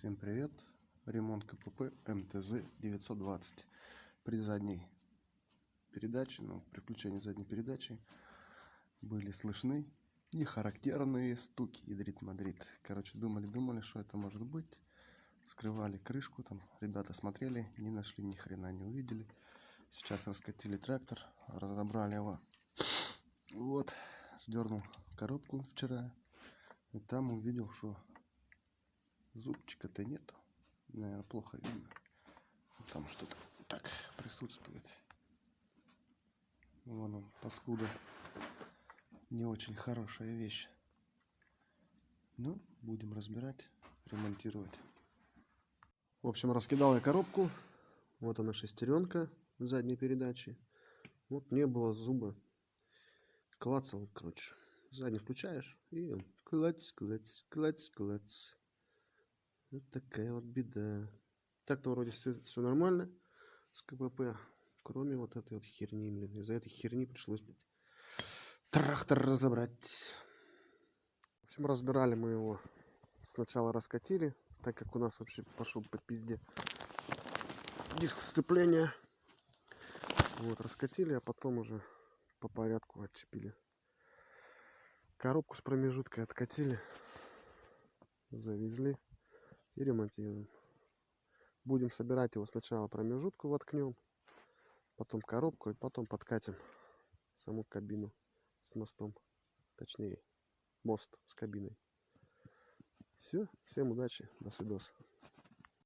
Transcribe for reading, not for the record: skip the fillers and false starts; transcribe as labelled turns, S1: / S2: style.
S1: Всем привет! Ремонт КПП МТЗ-920. При задней передаче, при включении задней передачи были слышны нехарактерные стуки. Ядрит-мадрит. Короче, думали, что это может быть. Скрывали крышку, там ребята смотрели, не нашли, ни хрена не увидели. Сейчас раскатили трактор, разобрали его. Вот, сдернул коробку вчера. И там увидел, что зубчика-то нету. Наверное, плохо видно. Там что-то так присутствует. Вон он, паскуда. Не очень хорошая вещь. Ну, будем разбирать, ремонтировать. В общем, раскидал я коробку. Вот она, шестеренка задней передачи. Вот не было зуба. Клацал, короче. Задний включаешь, и он клац. Вот такая вот беда. Так-то вроде все нормально с КПП, кроме вот этой вот херни, блин. Из-за этой херни пришлось, блядь, трактор разобрать. В общем, разбирали мы его. Сначала раскатили, так как у нас вообще пошел по пизде диск сцепления. Вот, раскатили, а потом уже по порядку отчепили. Коробку с промежуткой откатили, завезли и ремонтируем. Будем собирать его, сначала промежутку воткнем, потом коробку и потом подкатим саму кабину с мостом. Точнее, мост с кабиной. Все, всем удачи, до свидос.